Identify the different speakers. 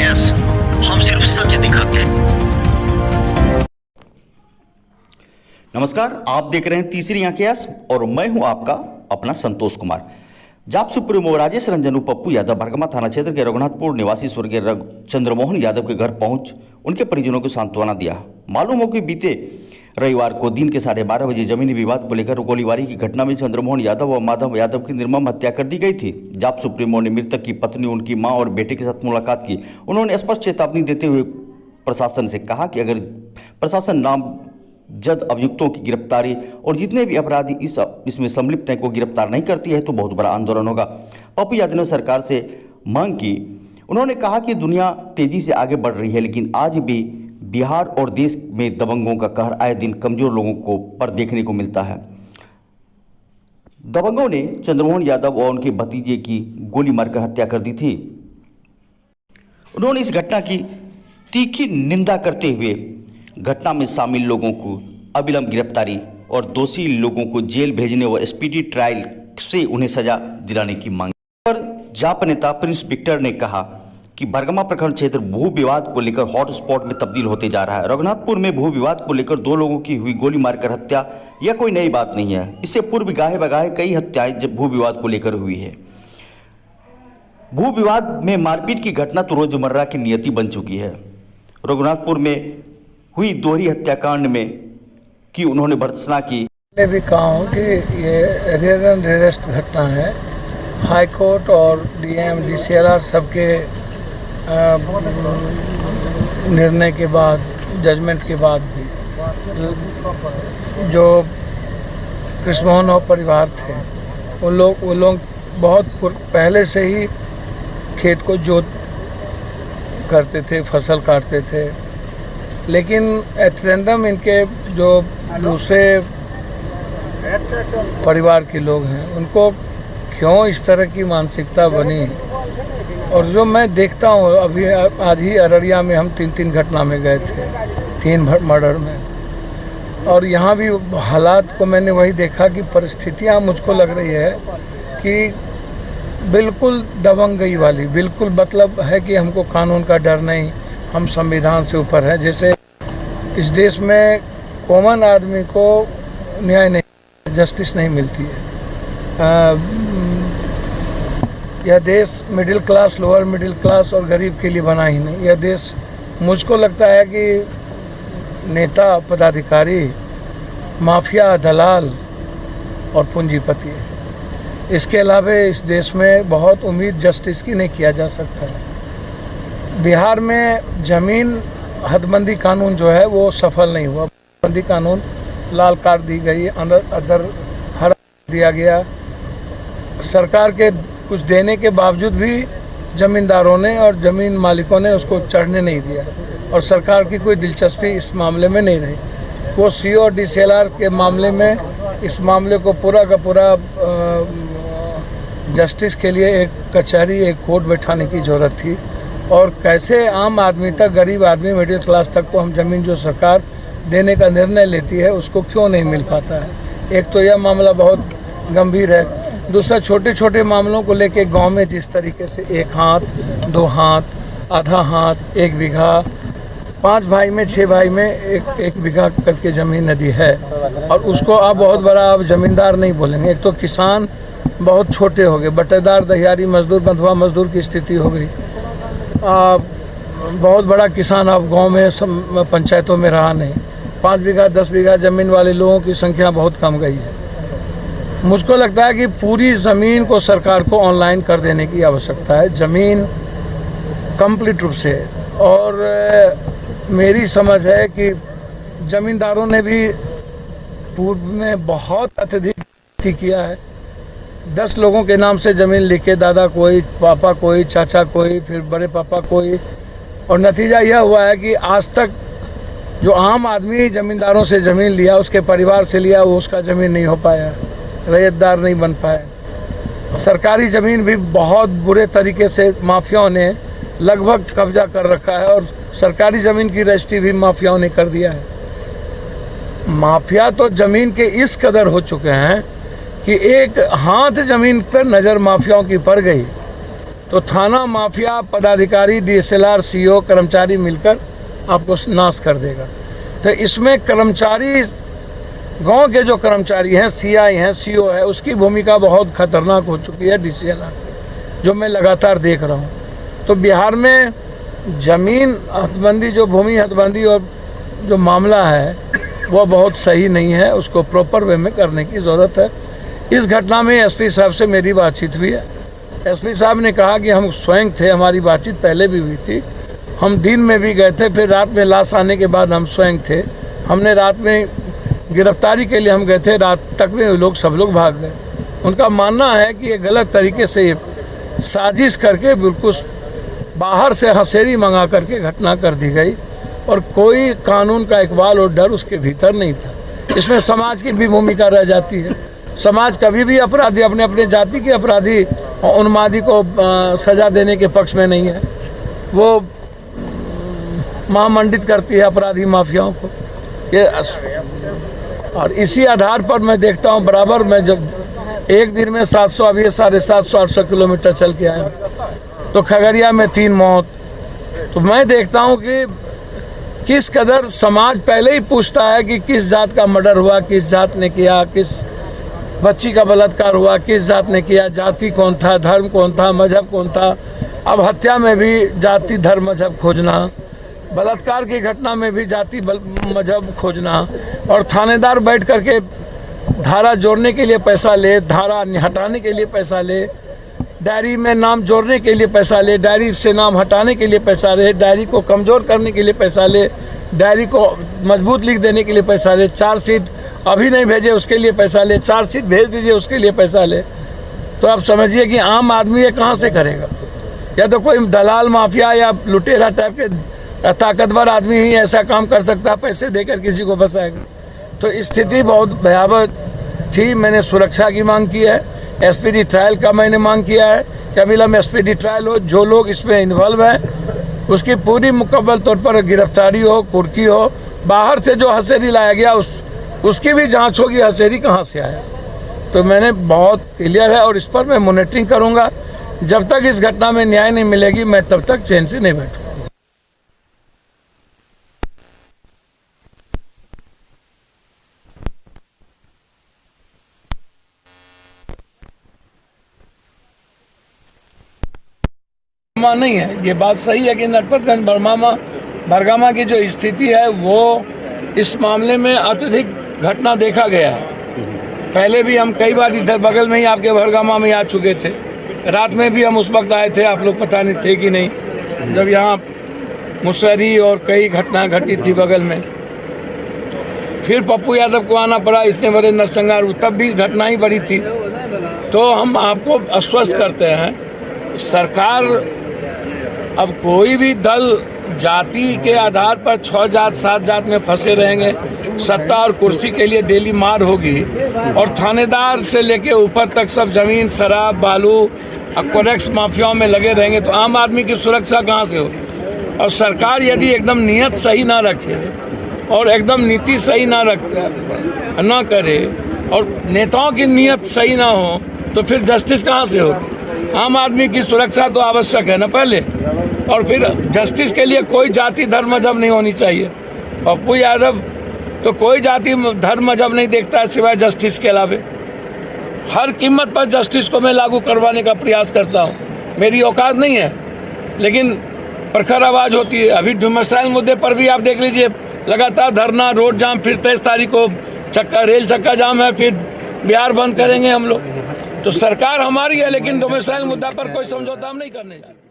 Speaker 1: IAS, हम सिर्फ सच दिखाते हैं।
Speaker 2: नमस्कार, आप देख रहे हैं तीसरी आंखें और मैं हूं आपका अपना संतोष कुमार। जाप सुप्रीमो राजेश रंजन पप्पू यादव बरगमा थाना क्षेत्र के रघुनाथपुर निवासी स्वर्गीय चंद्रमोहन यादव के घर पहुंच उनके परिजनों को सांत्वना दिया। मालूम हो कि बीते रविवार को दिन के 12:30 बजे जमीनी विवाद को लेकर गोलीबारी की घटना में चंद्रमोहन यादव व माधव यादव की निर्मम हत्या कर दी गई थी। जाप सुप्रीमो ने मृतक की पत्नी, उनकी मां और बेटे के साथ मुलाकात की। उन्होंने स्पष्ट चेतावनी देते हुए प्रशासन से कहा कि अगर प्रशासन नामजद अभियुक्तों की गिरफ्तारी और जितने भी अपराधी इसमें सम्मिलित हैं को गिरफ्तार नहीं करती है तो बहुत बड़ा आंदोलन होगा। पप्पू यादव ने सरकार से मांग की। उन्होंने कहा कि दुनिया तेजी से आगे बढ़ रही है, लेकिन आज भी बिहार और देश में दबंगों का कहर आए दिन कमजोर लोगों को पर देखने को मिलता है। दबंगों ने चंद्रमोहन यादव और उनके भतीजे की गोली मारकर हत्या कर दी थी। उन्होंने इस घटना की तीखी निंदा करते हुए घटना में शामिल लोगों को अविलंब गिरफ्तारी और दोषी लोगों को जेल भेजने व स्पीडी ट्रायल से उन्हें सजा दिलाने की मांग पर जाप नेता प्रिंस विक्टर ने कहा कि बरगमा प्रखंड क्षेत्र भू विवाद को लेकर हॉटस्पॉट में तब्दील होते जा रहा है। रघुनाथपुर में भू विवाद को लेकर 2 लोगों की हुई गोली मारकर हत्या यह कोई नई बात नहीं है। इससे पूर्व गाहे बगाहे कई हत्याएं भू विवाद को लेकर हुई है। भू विवाद में मारपीट की घटना तो रोजमर्रा की नियति बन चुकी है। रघुनाथपुर में हुई दोहरी हत्याकांड में कि उन्होंने भर्त्सना की।
Speaker 3: मैं भी कहा हूँ कि ये रेयर एंड रेयरेस्ट घटना है। हाई कोर्ट और डीएम डीसीएलआर सबके निर्णय के बाद, जजमेंट के बाद भी जो कृष्णमोहन और परिवार थे वो लोग बहुत पहले से ही खेत को जोत करते थे, फसल काटते थे, लेकिन एट रैंडम इनके जो दूसरे परिवार के लोग हैं उनको क्यों इस तरह की मानसिकता बनी। और जो मैं देखता हूँ अभी आज ही अररिया में हम 3 घटना में गए थे, 3 मर्डर में, और यहाँ भी हालात को मैंने वही देखा कि परिस्थितियाँ मुझको लग रही है कि बिल्कुल दबंगई वाली, बिल्कुल मतलब है कि हमको कानून का डर नहीं, हम संविधान से ऊपर हैं। जैसे इस देश में कॉमन आदमी को न्याय नहीं, जस्टिस नहीं मिलती है। यह देश middle class, lower middle class और गरीब के लिए बना ही नहीं। यह देश मुझको लगता है कि नेता, पदाधिकारी, माफिया, दलाल और पूंजीपति है। इसके अलावा इस देश में बहुत उम्मीद जस्टिस की नहीं किया जा सकता है। बिहार में जमीन हदबंदी कानून जो है वो सफल नहीं हुआ। हदबंदी कानून लाल कार्ड दी गई, अदर हरा दिया गया। सरकार के कुछ देने के बावजूद भी ज़मींदारों ने और ज़मीन मालिकों ने उसको चढ़ने नहीं दिया और सरकार की कोई दिलचस्पी इस मामले में नहीं रही। वो सीओ और डीसीएलआर के मामले में इस मामले को पूरा का पूरा जस्टिस के लिए एक कचहरी, एक कोर्ट बैठाने की ज़रूरत थी। और कैसे आम आदमी तक, गरीब आदमी, मिडिल क्लास तक को हम ज़मीन जो सरकार देने का निर्णय लेती है उसको क्यों नहीं मिल पाता है। एक तो यह मामला बहुत गंभीर है। दूसरा, छोटे छोटे मामलों को लेके गांव में जिस तरीके से 1 हाथ, 2 हाथ, आधा हाथ, 1 बीघा, 5 भाई में 6 भाई में एक बीघा करके ज़मीन नदी है और उसको आप बहुत बड़ा आप ज़मींदार नहीं बोलेंगे। एक तो किसान बहुत छोटे हो गए, बटेदार, दहियारी मजदूर, बंधुआ मजदूर की स्थिति हो गई। बहुत बड़ा किसान अब गांव में पंचायतों में रहा नहीं। 5 बीघा 10 बीघा ज़मीन वाले लोगों की संख्या बहुत कम गई है। मुझको लगता है कि पूरी ज़मीन को सरकार को ऑनलाइन कर देने की आवश्यकता है, ज़मीन कंप्लीट रूप से। और मेरी समझ है कि ज़मींदारों ने भी पूर्व में बहुत अत्यधिक किया है। 10 लोगों के नाम से ज़मीन लिखे, दादा कोई, पापा कोई, चाचा कोई, फिर बड़े पापा कोई, और नतीजा यह हुआ है कि आज तक जो आम आदमी ज़मींदारों से ज़मीन लिया, उसके परिवार से लिया, वो उसका ज़मीन नहीं हो पाया, रैयतदार नहीं बन पाए। सरकारी ज़मीन भी बहुत बुरे तरीके से माफियाओं ने लगभग कब्जा कर रखा है और सरकारी ज़मीन की रजिस्ट्री भी माफियाओं ने कर दिया है। माफिया तो ज़मीन के इस कदर हो चुके हैं कि एक हाथ ज़मीन पर नज़र माफियाओं की पड़ गई तो थाना माफिया पदाधिकारी, DSLR, CO कर्मचारी मिलकर आपको नाश कर देगा। तो इसमें कर्मचारी, गांव के जो कर्मचारी हैं, CI हैं, CO है, उसकी भूमिका बहुत खतरनाक हो चुकी है, DCLR, जो मैं लगातार देख रहा हूँ। तो बिहार में ज़मीन हदबंदी, जो भूमि हदबंदी और जो मामला है वह बहुत सही नहीं है, उसको प्रॉपर वे में करने की ज़रूरत है। इस घटना में SP साहब से मेरी बातचीत हुई है। SP साहब ने कहा कि हम स्वयं थे, हमारी बातचीत पहले भी हुई थी, हम दिन में भी गए थे, फिर रात में लाश आने के बाद हम स्वयं थे। हमने रात में गिरफ्तारी के लिए हम गए थे, रात तक में वो लोग सब लोग भाग गए। उनका मानना है कि ये गलत तरीके से साजिश करके बिल्कुल बाहर से हंसेरी मंगा करके घटना कर दी गई और कोई कानून का इकबाल और डर उसके भीतर नहीं था। इसमें समाज की भी भूमिका रह जाती है। समाज कभी भी अपराधी, अपने अपने जाति के अपराधी और उन्मादी को सजा देने के पक्ष में नहीं है। वो महामंडित करती है अपराधी माफियाओं को। ये और इसी आधार पर मैं देखता हूँ बराबर, मैं जब एक दिन में 700, अभी 750-800 किलोमीटर चल के आया, तो खगड़िया में 3 मौत। तो मैं देखता हूँ कि किस कदर समाज पहले ही पूछता है कि किस जात का मर्डर हुआ, किस जात ने किया, किस बच्ची का बलात्कार हुआ, किस जात ने किया, जाति कौन था, धर्म कौन था, मजहब कौन था। अब हत्या में भी जाति धर्म मजहब खोजना, बलात्कार की घटना में भी जाति मजहब खोजना, और थानेदार बैठ करके धारा जोड़ने के लिए पैसा ले, धारा हटाने के लिए पैसा ले, डायरी में नाम जोड़ने के लिए पैसा ले, डायरी से नाम हटाने के लिए पैसा ले, डायरी को कमज़ोर करने के लिए पैसा ले, डायरी को मजबूत लिख देने के लिए पैसा ले, चार्जशीट अभी नहीं भेजे उसके लिए पैसा ले, चार्जशीट भेज दीजिए उसके लिए पैसा ले। तो आप समझिए कि आम आदमी ये कहाँ से करेगा? या तो कोई दलाल माफिया या लुटेरा टाइप के ताकतवर आदमी ही ऐसा काम कर सकता है, पैसे देकर किसी को फंसाएगा। तो स्थिति बहुत भयावह थी। मैंने सुरक्षा की मांग की है, SPD ट्रायल का मैंने मांग किया है कि अविलंब SPD ट्रायल हो, जो लोग इसमें इन्वॉल्व हैं उसकी पूरी मुकम्मल तौर पर गिरफ्तारी हो, कुर्की हो। बाहर से जो हसेरी लाया गया उसकी भी जांच होगी, हसेरी कहाँ से आया। तो मैंने बहुत क्लियर है और इस पर मैं मॉनिटरिंग करूँगा। जब तक इस घटना में न्याय नहीं मिलेगी मैं तब तक चैन से नहीं बैठूँगा। नहीं है, ये बात सही है कि नटपतगंज बरगामा की जो स्थिति है वो इस मामले में अत्यधिक घटना देखा गया है। पहले भी हम कई बार इधर बगल में ही आपके बरगामा में आ चुके थे। रात में भी हम उस वक्त आए थे, आप लोग पता नहीं थे कि नहीं, जब यहाँ मुसहरी और कई घटना घटी थी बगल में। फिर पप्पू यादव को आना पड़ा, इतने बड़े नरसंहार, तब भी घटना ही बड़ी थी। तो हम आपको आश्वस्त करते हैं, सरकार अब कोई भी दल जाति के आधार पर 6 जात 7 जात में फंसे रहेंगे, सत्ता और कुर्सी के लिए डेली मार होगी, और थानेदार से लेके ऊपर तक सब जमीन, शराब, बालू, कोरेक्स माफियाओं में लगे रहेंगे, तो आम आदमी की सुरक्षा कहाँ से होगी? और सरकार यदि एकदम नियत सही ना रखे और एकदम नीति सही ना करे और नेताओं की नियत सही ना हो, तो फिर जस्टिस कहाँ से होगी? आम आदमी की सुरक्षा तो आवश्यक है ना पहले, और फिर जस्टिस के लिए कोई जाति धर्म मजहब नहीं होनी चाहिए। पप्पू यादव तो कोई जाति धर्म मजहब नहीं देखता है सिवाय जस्टिस के अलावे। हर कीमत पर जस्टिस को मैं लागू करवाने का प्रयास करता हूँ। मेरी औकात नहीं है, लेकिन प्रखर आवाज़ होती है। अभी डुमरसाइल मुद्दे पर भी आप देख लीजिए, लगातार धरना, रोड जाम, फिर 23 तारीख को रेल चक्का जाम है, फिर बिहार बंद करेंगे हम लोग। तो सरकार हमारी है, लेकिन डोमिसाइल मुद्दा पर कोई समझौता हम नहीं करने जा रहे।